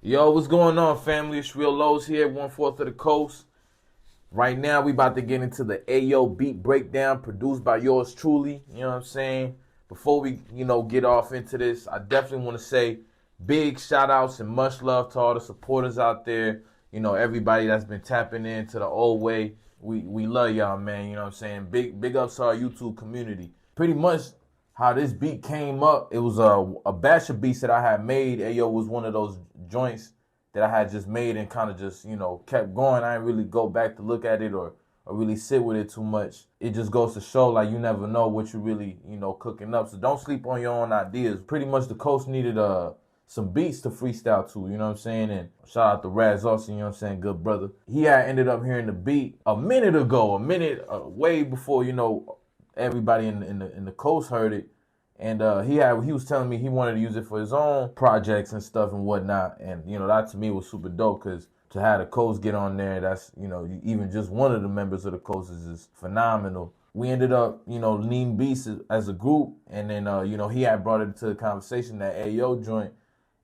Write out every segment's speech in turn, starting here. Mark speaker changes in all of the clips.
Speaker 1: Yo, what's going on, family? It's Rio Loz here, 1/4 of the coast. Right now, we about to get into the Ayo Beat Breakdown, produced by yours truly. You know what I'm saying? Before we, get off into this, I definitely want to say big shout outs and much love to all the supporters out there. Everybody that's been tapping into the old way. We love y'all, man. You know what I'm saying? Big ups to our YouTube community. Pretty much how this beat came up, it was a batch of beats that I had made. Ayo was one of those joints that I had just made and kind of just, kept going. I didn't really go back to look at it or really sit with it too much. It just goes to show, like, you never know what you really, cooking up. So don't sleep on your own ideas. Pretty much the coast needed some beats to freestyle to, you know what I'm saying? And shout out to Raz Austin, you know what I'm saying? Good brother. He had ended up hearing the beat a minute ago, way before, everybody in the coast heard it. And he was telling me he wanted to use it for his own projects and stuff and whatnot. And, that to me was super dope because to have the Coast get on there, that's, even just one of the members of the Coast is phenomenal. We ended up, lean beats as a group. And then, he had brought it to the conversation, that Ayo joint.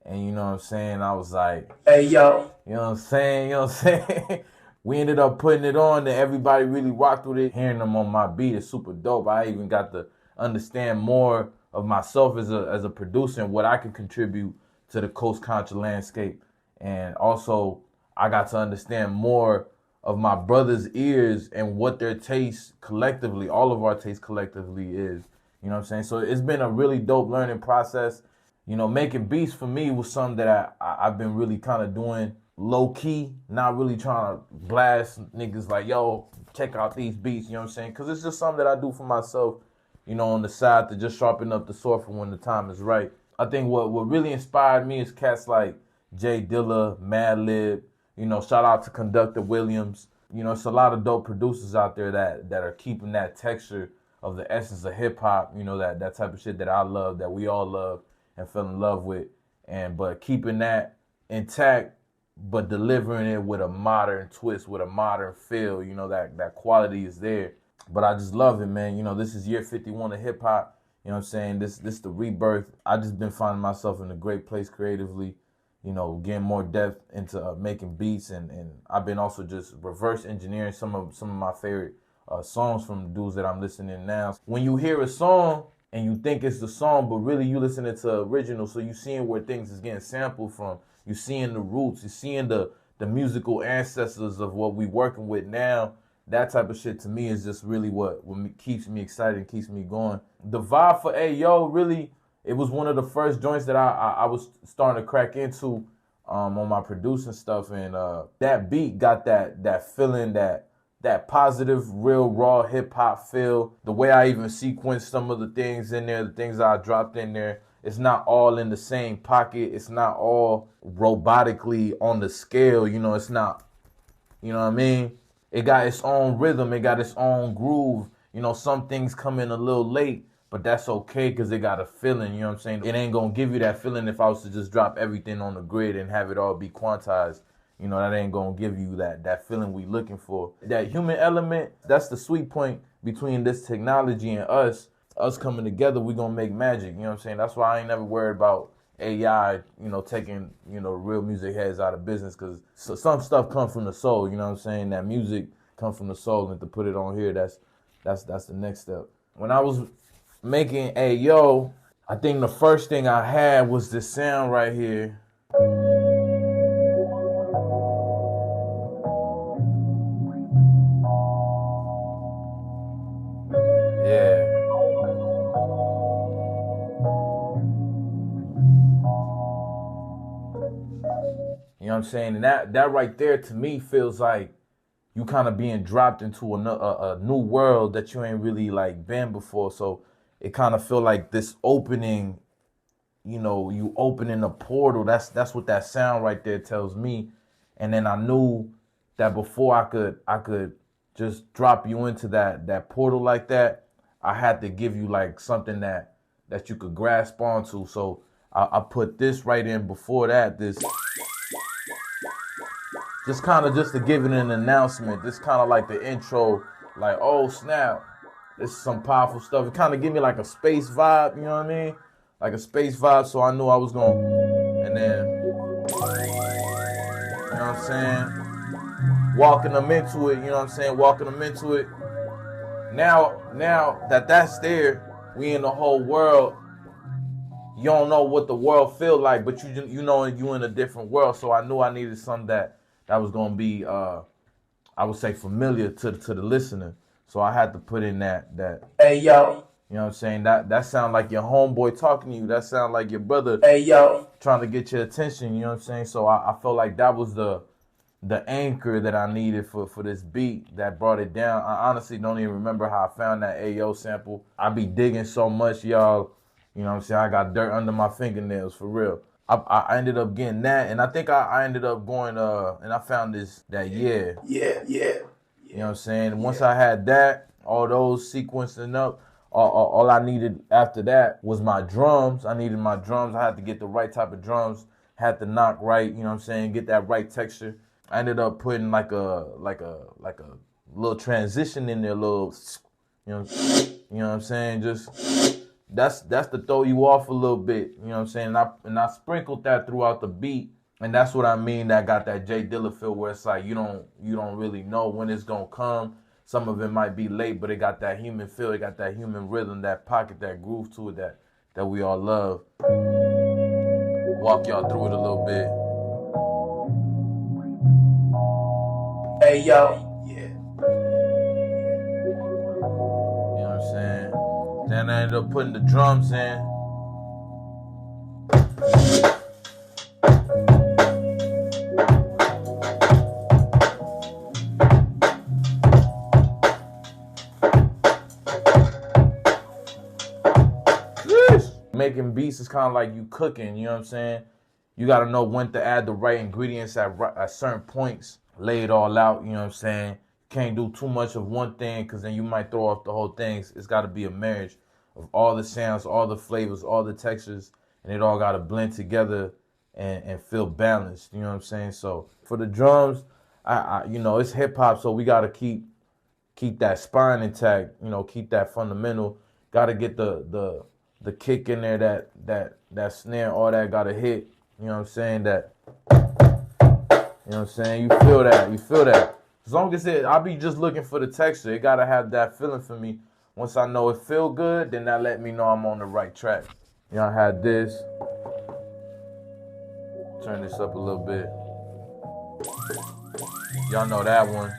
Speaker 1: And you know what I'm saying? I was like, hey, yo. You know what I'm saying? You know what I'm saying? We ended up putting it on and everybody really rocked with it. Hearing them on my beat is super dope. I even got to understand more of myself as a producer and what I can contribute to the Coast Contra landscape. And also, I got to understand more of my brother's ears and what their taste collectively, all of our taste collectively is. You know what I'm saying? So it's been a really dope learning process. Making beats for me was something that I've been really kind of doing low key, not really trying to blast niggas like, yo, check out these beats, you know what I'm saying? Because it's just something that I do for myself, on the side to just sharpen up the sword for when the time is right. I think what really inspired me is cats like Jay Dilla, Madlib, shout out to Conductor Williams. It's a lot of dope producers out there that are keeping that texture of the essence of hip hop, that type of shit that I love, that we all love and fell in love with. But keeping that intact, but delivering it with a modern twist, with a modern feel, that quality is there. But I just love it, man. This is year 51 of hip hop. You know what I'm saying? This the rebirth. I just been finding myself in a great place creatively, getting more depth into making beats. And I've been also just reverse engineering some of my favorite songs from the dudes that I'm listening now. When you hear a song and you think it's the song, but really you listening to original, so you seeing where things is getting sampled from. You seeing the roots. You seeing the musical ancestors of what we working with now. That type of shit to me is just really what keeps me excited and keeps me going. The vibe for Ayo, really, it was one of the first joints that I was starting to crack into on my producing stuff. And that beat got that feeling, that positive, real, raw hip-hop feel. The way I even sequenced some of the things in there, the things I dropped in there, it's not all in the same pocket. It's not all robotically on the scale. It's not, you know what I mean? It got its own rhythm. It got its own groove. Some things come in a little late, but that's okay because it got a feeling, you know what I'm saying? It ain't going to give you that feeling if I was to just drop everything on the grid and have it all be quantized. That ain't going to give you that feeling we looking for. That human element, that's the sweet point between this technology and us. Us coming together, we going to make magic, you know what I'm saying? That's why I ain't never worried about AI, taking, real music heads out of business, because some stuff comes from the soul, you know what I'm saying? That music comes from the soul, and to put it on here, that's the next step. When I was making Ayo, I think the first thing I had was this sound right here. Yeah. You know what I'm saying? And that right there to me feels like you kind of being dropped into a new world that you ain't really like been before. So it kind of feel like this opening, you opening a portal. That's what that sound right there tells me. And then I knew that before I could just drop you into that portal like that, I had to give you like something that you could grasp onto. So I put this right in before that, this just kind of just to give it an announcement. This kind of like the intro, like, oh snap, this is some powerful stuff. It kind of give me like a space vibe, you know what I mean? Like a space vibe, so I knew I was going, and then know what I'm saying? Walking them into it, you know what I'm saying? Walking them into it. Now that that's there, we in the whole world. You don't know what the world feel like, but you know you in a different world. So I knew I needed something that was gonna be I would say familiar to the listener. So I had to put in that
Speaker 2: hey yo.
Speaker 1: You know what I'm saying? That sound like your homeboy talking to you. That sound like your brother
Speaker 2: Hey yo.
Speaker 1: trying to get your attention, you know what I'm saying? So I felt like that was the anchor that I needed for this beat that brought it down. I honestly don't even remember how I found that Ayo sample. I be digging so much, y'all. You know what I'm saying? I got dirt under my fingernails, for real. I ended up getting that, and I think I ended up going, and I found that yeah.
Speaker 2: Yeah.
Speaker 1: You know what I'm saying? Once I had that, all those sequencing up, all I needed after that was my drums. I needed my drums. I had to get the right type of drums. Had to knock right, you know what I'm saying? Get that right texture. I ended up putting like a little transition in there, little, you know what I'm saying? Just that's to throw you off a little bit, you know what I'm saying? And I sprinkled that throughout the beat, and that's what I mean. That got that Jay Dilla feel where it's like you don't really know when it's gonna come. Some of it might be late, but it got that human feel, it got that human rhythm, that pocket, that groove to it that we all love. Walk y'all through it a little bit.
Speaker 2: Hey yo. Yeah.
Speaker 1: You know what I'm saying? Then I ended up putting the drums in. Making beats is kind of like you cooking, you know what I'm saying? You got to know when to add the right ingredients at certain points. Lay it all out, you know what I'm saying? Can't do too much of one thing because then you might throw off the whole thing. It's got to be a marriage of all the sounds, all the flavors, all the textures, and it all got to blend together and feel balanced, you know what I'm saying? So for the drums, I you know, it's hip hop, so we got to keep that spine intact, you know, keep that fundamental. Got to get the kick in there, that snare, all that got to hit, you know what I'm saying? That, you know what I'm saying? You feel that. As long as I'll be just looking for the texture. It got to have that feeling for me. Once I know it feel good, then that let me know I'm on the right track. You know, I had this. Turn this up a little bit. Y'all know that one.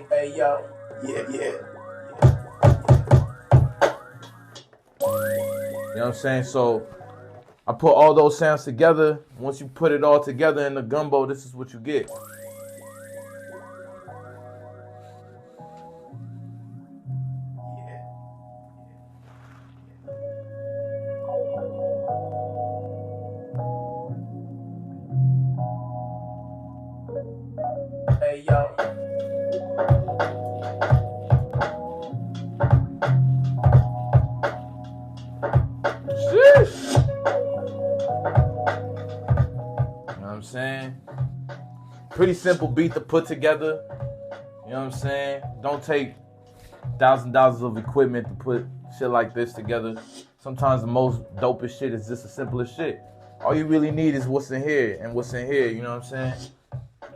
Speaker 2: Hey, yo. Yeah.
Speaker 1: You know what I'm saying? So I put all those sounds together. Once you put it all together in the gumbo, this is what you get.
Speaker 2: Hey yo.
Speaker 1: Pretty simple beat to put together. You know what I'm saying? Don't take $1,000 of equipment to put shit like this together. Sometimes the most dopest shit is just the simplest shit. All you really need is what's in here and what's in here, you know what I'm saying?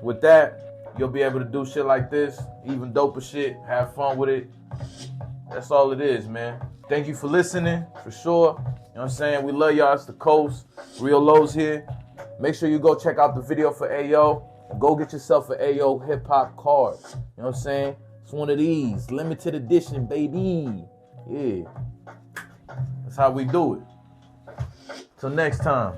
Speaker 1: With that, you'll be able to do shit like this, even doper shit, have fun with it. That's all it is, man. Thank you for listening, for sure. You know what I'm saying? We love y'all. It's the Coast. Rio Loz here. Make sure you go check out the video for Ayo. And go get yourself an Ayo hip hop card. You know what I'm saying? It's one of these. Limited edition, baby. Yeah. That's how we do it. Till next time.